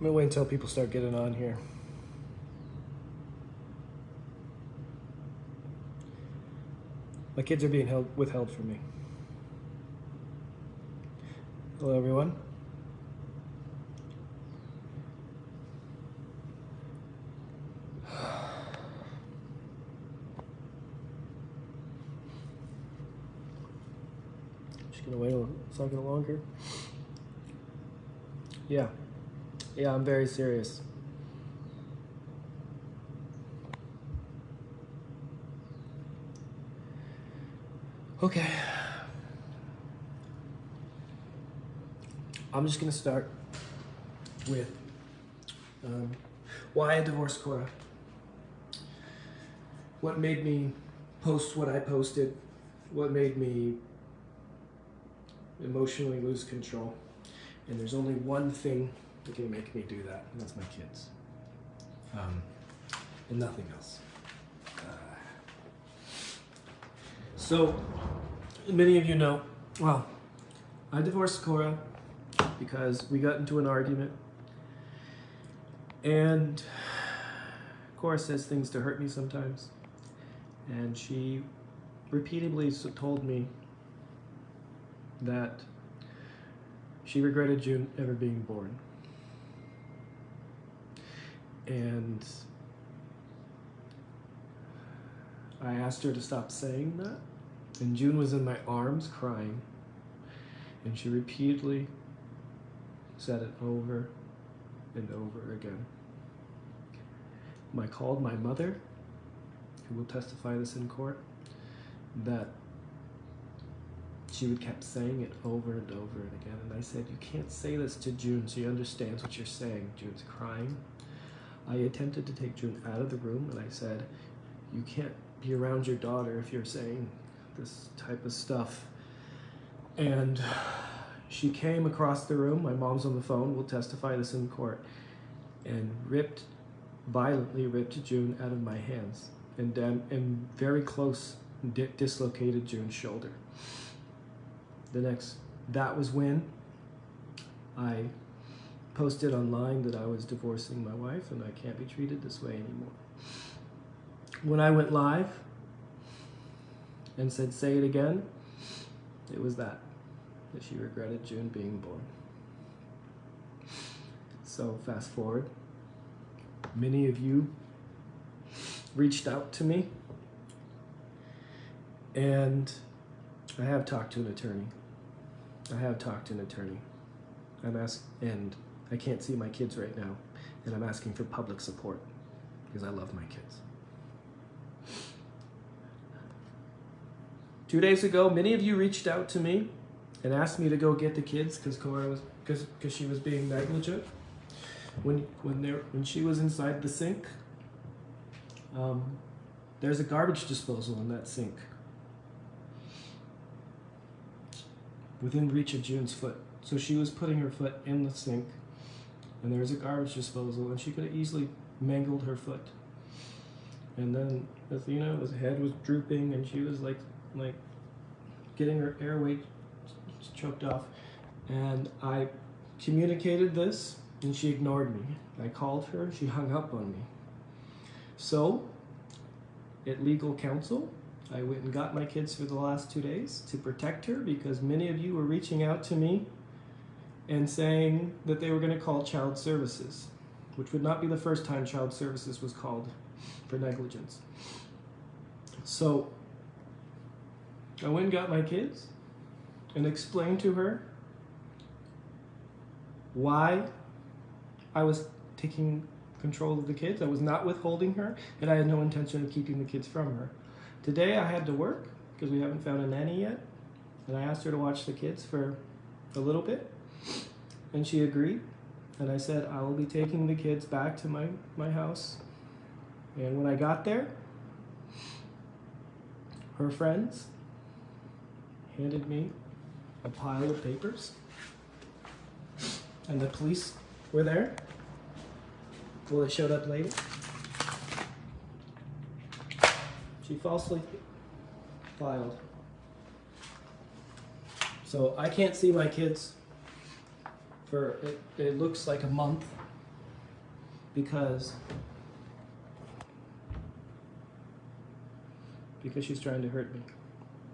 I'm gonna wait until people start getting on here. My kids are being withheld from me. Hello, everyone. Just gonna wait a second longer. Yeah, I'm very serious. Okay. I'm just gonna start with why I divorced Kora. What made me post what I posted? What made me emotionally lose control? And there's only one thing that can make me do that, and that's my kids. And nothing else. So, many of you know, well, I divorced Kora because we got into an argument, and Kora says things to hurt me sometimes, and she repeatedly told me that she regretted June ever being born. And I asked her to stop saying that, and June was in my arms crying, and she repeatedly said it over and over again. I called my mother, who will testify this in court, that she would kept saying it over and over and again. And I said, you can't say this to June. She understands what you're saying. June's crying. I attempted to take June out of the room, and I said, you can't be around your daughter if you're saying this type of stuff. And she came across the room. My mom's on the phone, will testify this in court, and violently ripped June out of my hands, and very close dislocated June's shoulder. That was when I posted online that I was divorcing my wife and I can't be treated this way anymore. When I went live and said, say it again, it was that she regretted June being born. So fast forward, many of you reached out to me, and I have talked to an attorney. And I can't see my kids right now, and I'm asking for public support because I love my kids. 2 days ago, many of you reached out to me and asked me to go get the kids because she was being negligent when she was inside the sink. There's a garbage disposal in that sink, within reach of June's foot. So she was putting her foot in the sink, and there's a garbage disposal, and she could have easily mangled her foot. And then, as you know, his head was drooping, and she was like getting her airway choked off. And I communicated this, and she ignored me. I called her, she hung up on me. So, at legal counsel, I went and got my kids for the last 2 days to protect her, because many of you were reaching out to me and saying that they were going to call child services, which would not be the first time child services was called for negligence. So I went and got my kids and explained to her why I was taking control of the kids. I was not withholding her, and I had no intention of keeping the kids from her. Today I had to work because we haven't found a nanny yet, and I asked her to watch the kids for a little bit, and she agreed. And I said, I will be taking the kids back to my house. And when I got there, her friends handed me a pile of papers, and the police were there. Well, they showed up later. She falsely filed. So I can't see my kids for, it looks like a month. because she's trying to hurt me.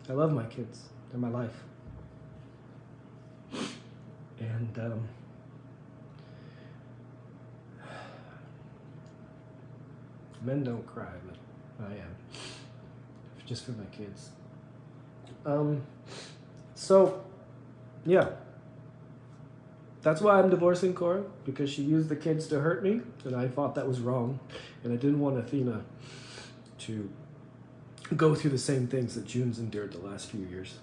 I love my kids. They're my life. And men don't cry, but I am. Just for my kids. So, yeah. That's why I'm divorcing Kora, because she used the kids to hurt me, and I thought that was wrong. And I didn't want Athena to go through the same things that June's endured the last few years.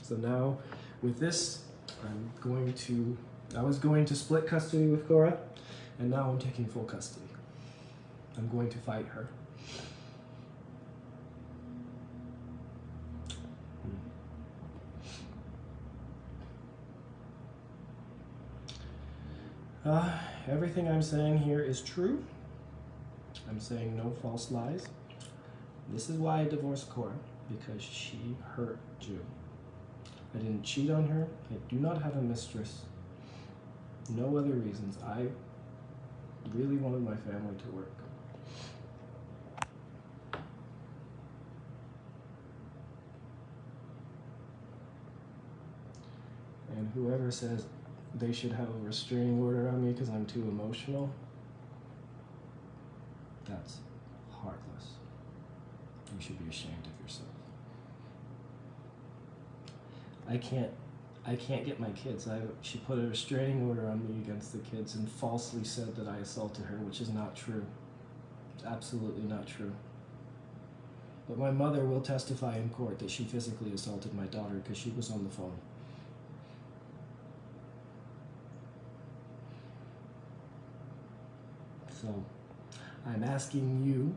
So now, with this, I was going to split custody with Kora, and now I'm taking full custody. I'm going to fight her. Everything I'm saying here is true. I'm saying no false lies. This is why I divorced Kora, because she hurt June. I didn't cheat on her. I do not have a mistress. No other reasons. I really wanted my family to work. And whoever says they should have a restraining order on me because I'm too emotional, that's heartless. You should be ashamed of yourself. I can't get my kids. She put a restraining order on me against the kids and falsely said that I assaulted her, which is not true. It's absolutely not true. But my mother will testify in court that she physically assaulted my daughter because she was on the phone. So, I'm asking you,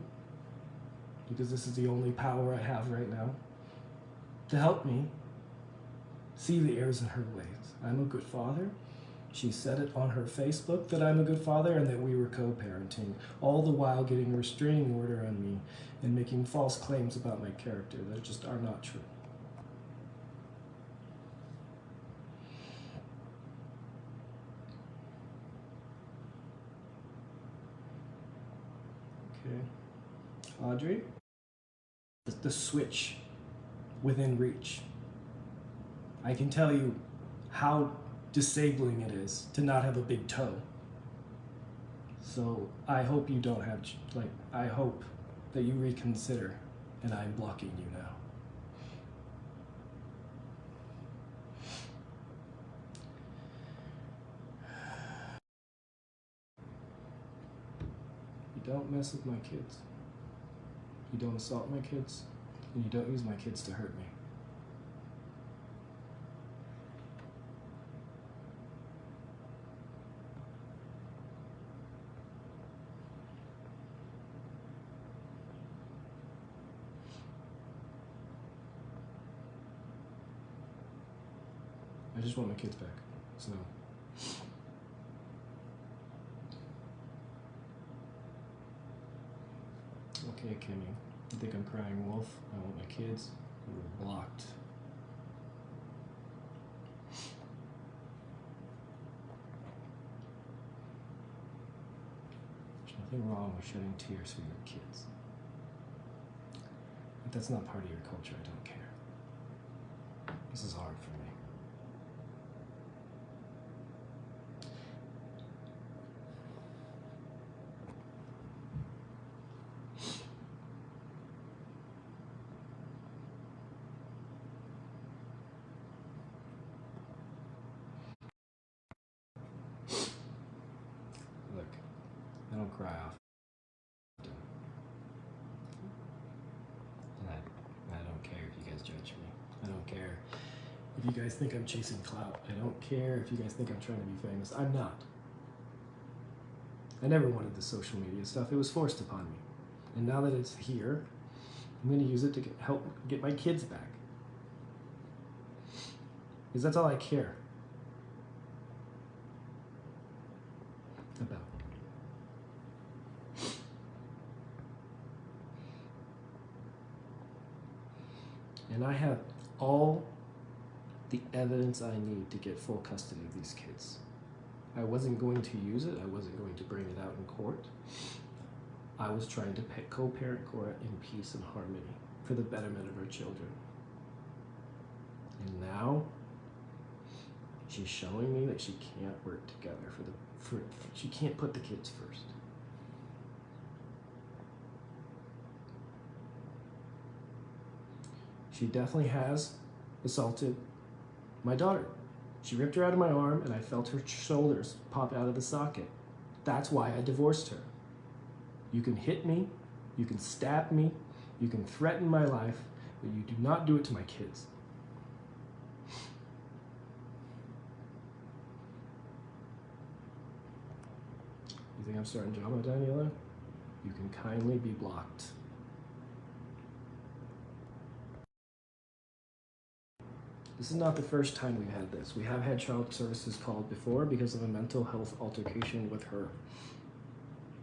because this is the only power I have right now, to help me see the errors in her ways. I'm a good father. She said it on her Facebook that I'm a good father and that we were co-parenting, all the while getting a restraining order on me and making false claims about my character that just are not true. Okay. Audrey? The switch within reach. I can tell you how disabling it is to not have a big toe. So I hope you don't have, I hope that you reconsider, and I'm blocking you now. You don't mess with my kids. You don't assault my kids, and you don't use my kids to hurt me. I just want my kids back, so. Okay, Kimmy, you think I'm crying wolf? I want my kids. You were blocked. There's nothing wrong with shedding tears for your kids. But that's not part of your culture, I don't care. This is hard for me. Look, I don't cry often. And I don't care if you guys judge me. I don't care if you guys think I'm chasing clout. I don't care if you guys think I'm trying to be famous. I'm not. I never wanted the social media stuff. It was forced upon me. And now that it's here, I'm going to use it to help get my kids back. Because that's all I care about. And I have all the evidence I need to get full custody of these kids. I wasn't going to use it. I wasn't going to bring it out in court. I was trying to co-parent Kora in peace and harmony for the betterment of her children. And now she's showing me that she can't work together she can't put the kids first. She definitely has assaulted my daughter. She ripped her out of my arm and I felt her shoulders pop out of the socket. That's why I divorced her. You can hit me, you can stab me, you can threaten my life, but you do not do it to my kids. You think I'm starting drama, Daniela? You can kindly be blocked. This is not the first time we've had this. We have had child services called before because of a mental health altercation with her.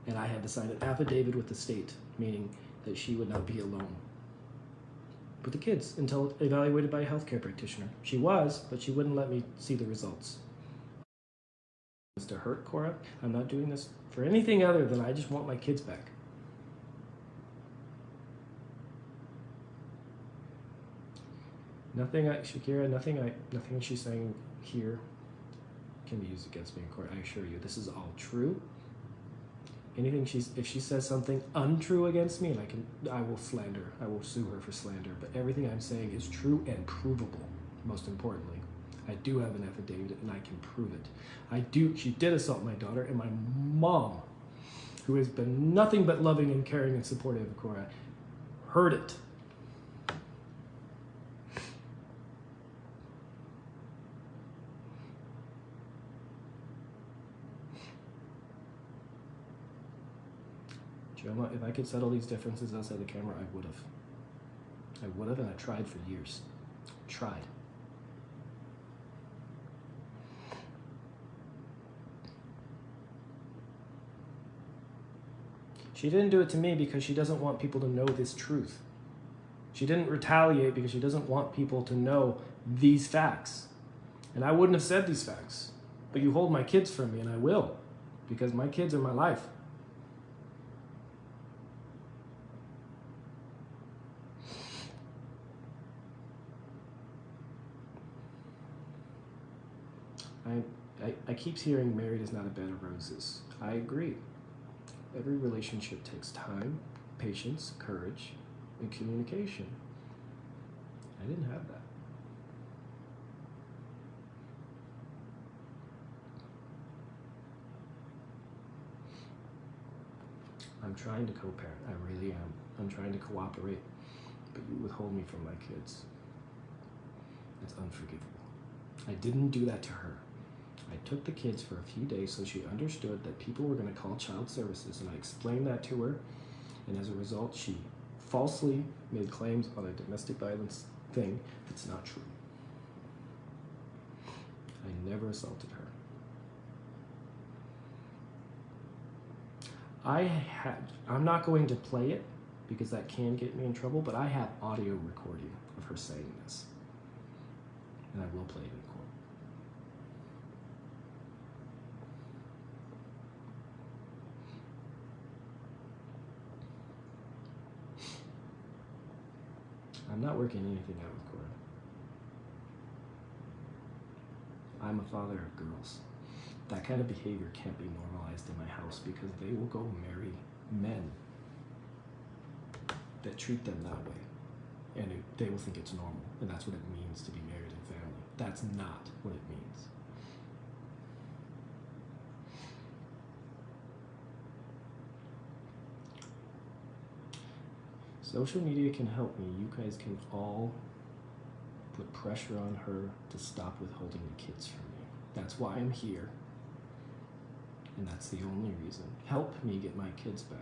And I had to sign an affidavit with the state, meaning that she would not be alone with the kids until evaluated by a healthcare practitioner. She was, but she wouldn't let me see the results. To hurt Kora, I'm not doing this for anything other than I just want my kids back. Shakira, nothing she's saying here can be used against me in court. I assure you, this is all true. If she says something untrue against me, I will slander. I will sue her for slander. But everything I'm saying is true and provable. Most importantly, I do have an affidavit and I can prove it. She did assault my daughter, and my mom, who has been nothing but loving and caring and supportive of Kora, heard it. Gemma, if I could settle these differences outside the camera, I would have. I would have, and I tried for years. Tried. She didn't do it to me because she doesn't want people to know this truth. She didn't retaliate because she doesn't want people to know these facts. And I wouldn't have said these facts. But you hold my kids from me, and I will. Because my kids are my life. I keep hearing married is not a bed of roses. I agree. Every relationship takes time, patience, courage, and communication. I didn't have that. I'm trying to co-parent. I really am. I'm trying to cooperate, but you withhold me from my kids. That's unforgivable. I didn't do that to her. I took the kids for a few days so she understood that people were going to call child services, and I explained that to her, and as a result, she falsely made claims on a domestic violence thing that's not true. I never assaulted her. I'm not going to play it because that can get me in trouble, but I have audio recording of her saying this, and I will play it in court. I'm not working anything out with Kora. I'm a father of girls. That kind of behavior can't be normalized in my house because they will go marry men that treat them that way. And they will think it's normal. And that's what it means to be married and family. That's not what it means. Social media can help me. You guys can all put pressure on her to stop withholding the kids from me. That's why I'm here. And that's the only reason. Help me get my kids back.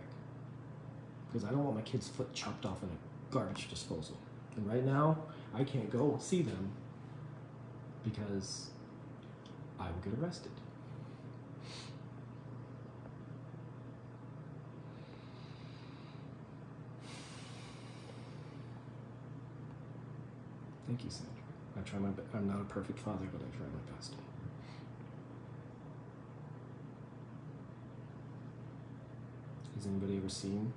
Because I don't want my kids' foot chopped off in a garbage disposal. And right now, I can't go see them because I will get arrested. Thank you, Sandra. I try my best. I'm not a perfect father, but I try my best. Has anybody ever seen?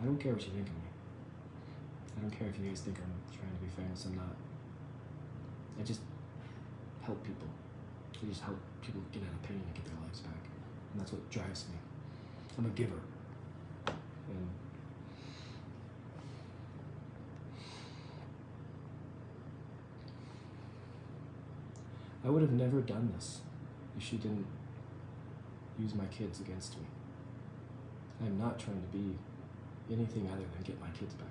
I don't care what you think of me. I don't care if you guys think I'm trying to be famous. I'm not. I just help people. I just help people get out of pain and get their lives back. And that's what drives me. I'm a giver. And I would have never done this if she didn't use my kids against me. I'm not trying to be anything other than get my kids back.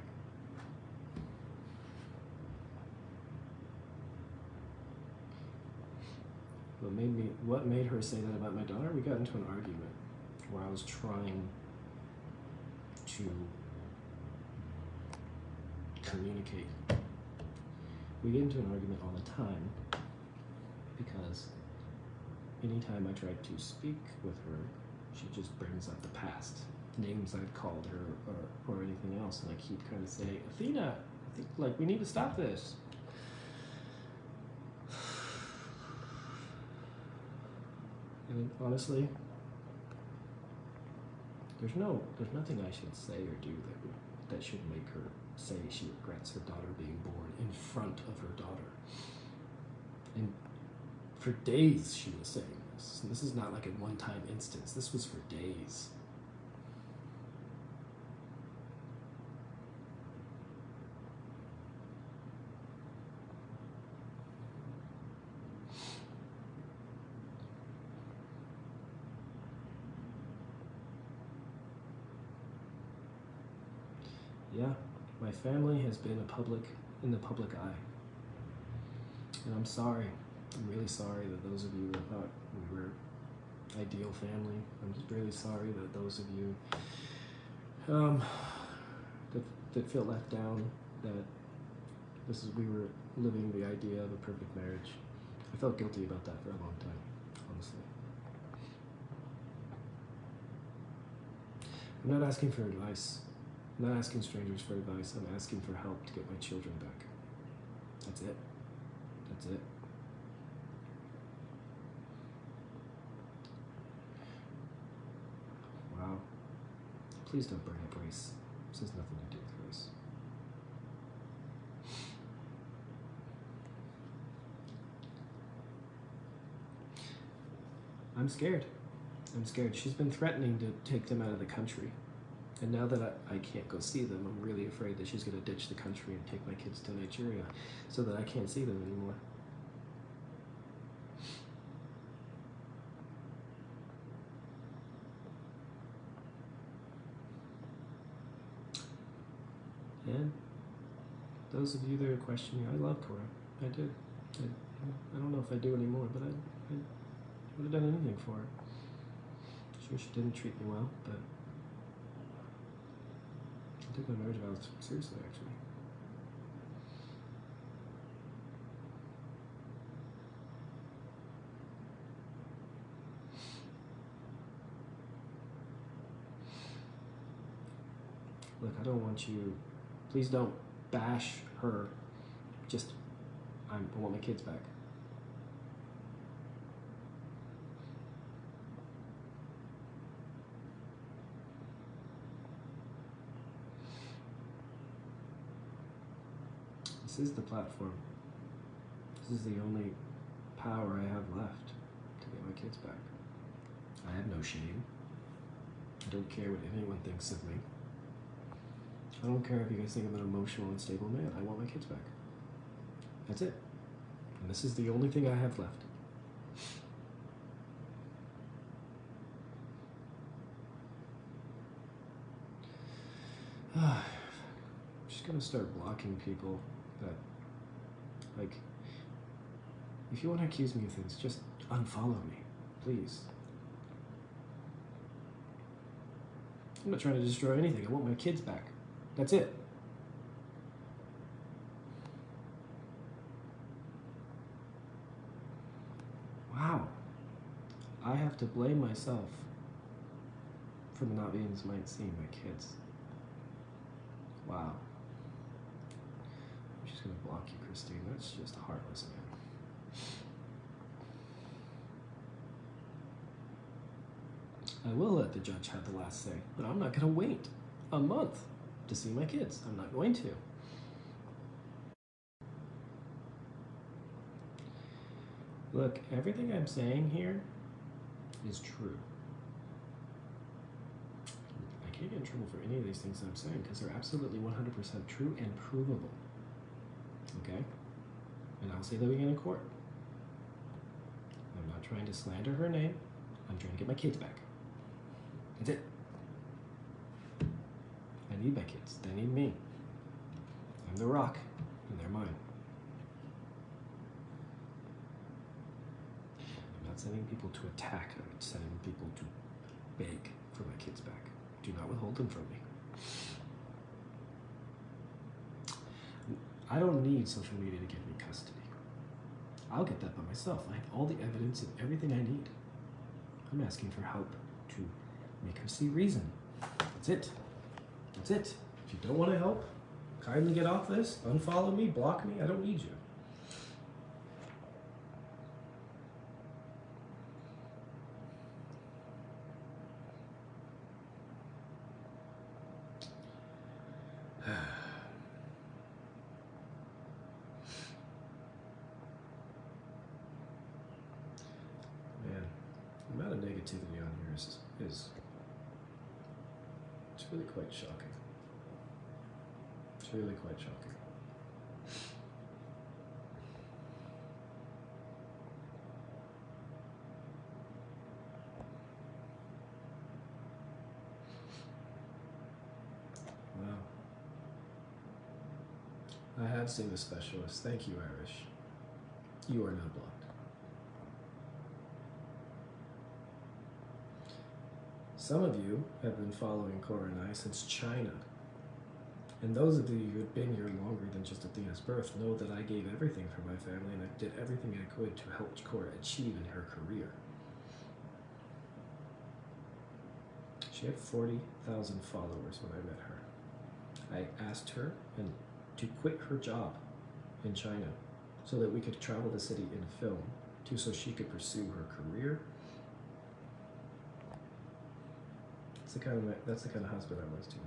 What made her say that about my daughter? We got into an argument where I was trying to communicate. We get into an argument all the time because anytime I tried to speak with her, she just brings up the past, names I've called her or anything else, and I keep trying to say, Athena, I think we need to stop this. And honestly, there's nothing I should say or do that should make her say she regrets her daughter being born in front of her daughter. And for days she was saying this. And this is not like a one-time instance. This was for days. Yeah, my family has been in the public eye. And I'm sorry. I'm really sorry that those of you that thought we were ideal family. I'm just really sorry that those of you that feel left down, that we were living the idea of a perfect marriage. I felt guilty about that for a long time, honestly. I'm not asking for advice. I'm not asking strangers for advice. I'm asking for help to get my children back. That's it. That's it. Wow. Please don't bring up race. This has nothing to do with race. I'm scared. I'm scared. She's been threatening to take them out of the country. And now that I can't go see them, I'm really afraid that she's going to ditch the country and take my kids to Nigeria so that I can't see them anymore. And those of you that are questioning, I love Kora. I did. I don't know if I do anymore, but I would have done anything for her. Sure, she didn't treat me well, but I took my marriage vows seriously, actually. Look, I don't want you, please don't bash her. Just, I want my kids back. This is the platform. This is the only power I have left to get my kids back. I have no shame. I don't care what anyone thinks of me. I don't care if you guys think I'm an emotional, unstable man. I want my kids back. That's it. And this is the only thing I have left. I'm just gonna start blocking people that, like, if you want to accuse me of things, just unfollow me, please. I'm not trying to destroy anything. I want my kids back. That's it. Wow. I have to blame myself for not being as might seem my kids. Wow. I'm just gonna block you, Christine. That's just heartless, man. I will let the judge have the last say, but I'm not gonna wait a month to see my kids. I'm not going to. Look, everything I'm saying here is true. I can't get in trouble for any of these things I'm saying because they're absolutely 100% true and provable. Okay? And I'll say them again in court. I'm not trying to slander her name. I'm trying to get my kids back. That's it. I need my kids. They need me. I'm the rock, and they're mine. I'm not sending people to attack. I'm sending people to beg for my kids back. Do not withhold them from me. I don't need social media to give me custody. I'll get that by myself. I have all the evidence and everything I need. I'm asking for help to make her see reason. That's it. That's it. If you don't want to help, kindly get off this, unfollow me, block me. I don't need you. Man, the amount of negativity on here is it's really quite shocking. It's really quite shocking. Wow. I have seen the specialist. Thank you, Irish. You are now blocked. Some of you have been following Kora and I since China. And those of you who have been here longer than just Athena's birth know that I gave everything for my family and I did everything I could to help Kora achieve in her career. She had 40,000 followers when I met her. I asked her to quit her job in China so that we could travel the city in film so she could pursue her career. That's the kind of husband I was to her.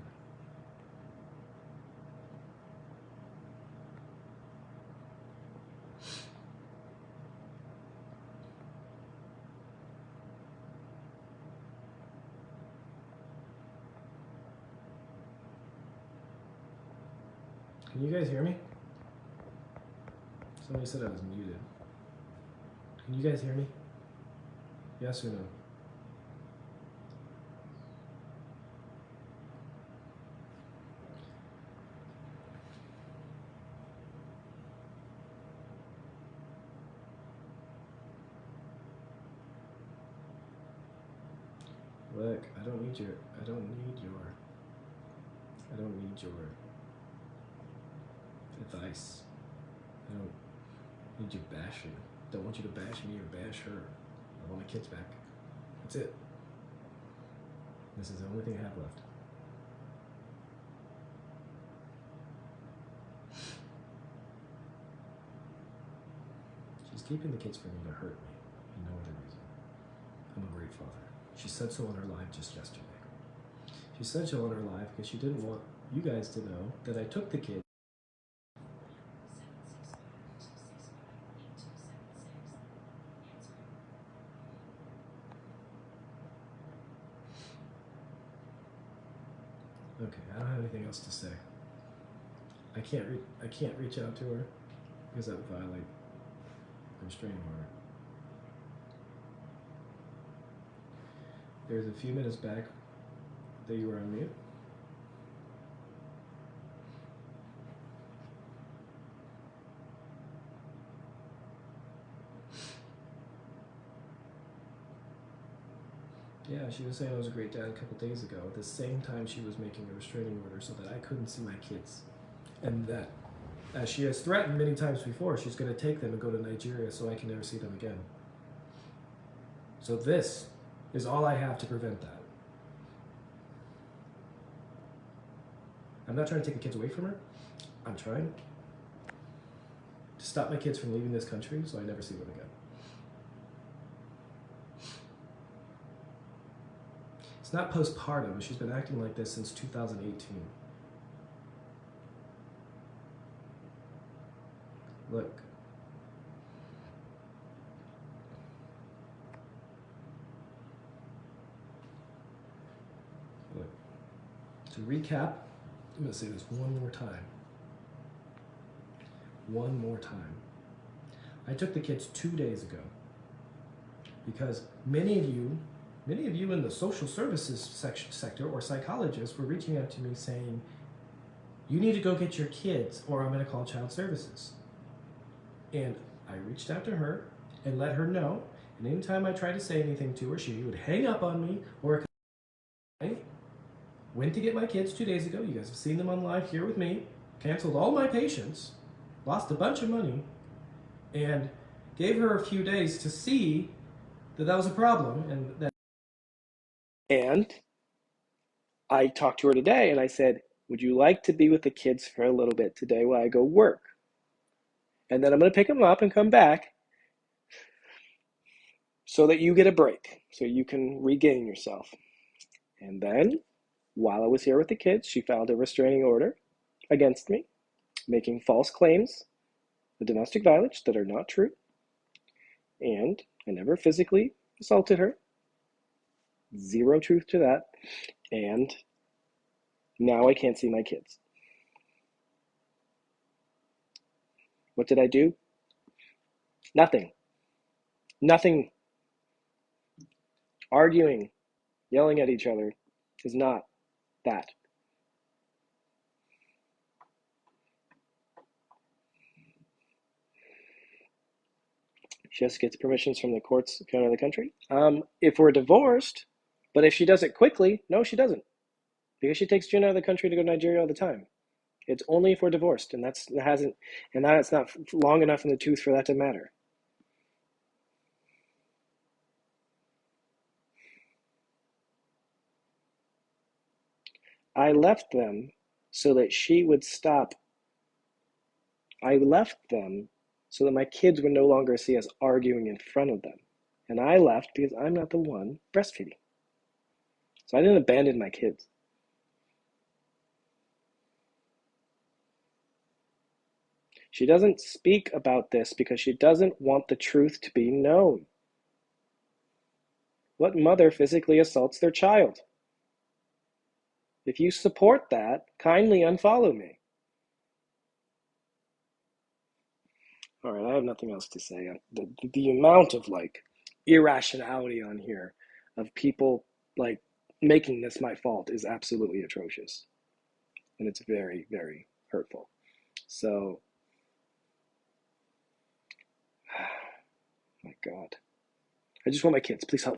Can you guys hear me? Somebody said I was muted. Can you guys hear me? Yes or no? Look, I don't need your advice. I don't need you bashing. Don't want you to bash me or bash her. I want my kids back. That's it. This is the only thing I have left. She's keeping the kids from me to hurt me, and no other reason. I'm a great father. She said so on her live just yesterday. She said so on her live because she didn't want you guys to know that I took the kids. Okay, I don't have anything else to say. I can't reach out to her because that would violate the restraining order. There's a few minutes back that you were on mute. Yeah, she was saying I was a great dad a couple days ago. At the same time, she was making a restraining order so that I couldn't see my kids. And that, as she has threatened many times before, she's going to take them and go to Nigeria so I can never see them again. So this is all I have to prevent that. I'm not trying to take the kids away from her. I'm trying to stop my kids from leaving this country so I never see them again. It's not postpartum. She's been acting like this since 2018. Look. Look. To recap, I'm going to say this one more time. One more time. I took the kids 2 days ago because many of you in the social services sector or psychologists were reaching out to me saying, you need to go get your kids or I'm going to call child services. And I reached out to her and let her know. And anytime I tried to say anything to her, she would hang up on me or I went to get my kids 2 days ago. You guys have seen them on live here with me. Canceled all my patients, lost a bunch of money, and gave her a few days to see that that was a problem. And I talked to her today and I said, would you like to be with the kids for a little bit today while I go work? And then I'm going to pick them up and come back so that you get a break, so you can regain yourself. And then, while I was here with the kids, she filed a restraining order against me, making false claims of domestic violence that are not true. And I never physically assaulted her. Zero truth to that. And now I can't see my kids. What did I do? Nothing. Nothing. Arguing, yelling at each other is not that. She just gets permissions from the courts to come out of the country. If we're divorced, but if she does it quickly, no, she doesn't. Because she takes June out of the country to go to Nigeria all the time. It's only if we're divorced, and that's not long enough in the tooth for that to matter. I left them so that she would stop. I left them so that my kids would no longer see us arguing in front of them. And I left because I'm not the one breastfeeding. So I didn't abandon my kids. She doesn't speak about this because she doesn't want the truth to be known. What mother physically assaults their child? If you support that, kindly unfollow me. All right, I have nothing else to say. The amount of like irrationality on here of people like making this my fault is absolutely atrocious, and it's very, very hurtful. So, my God, I just want my kids. Please help.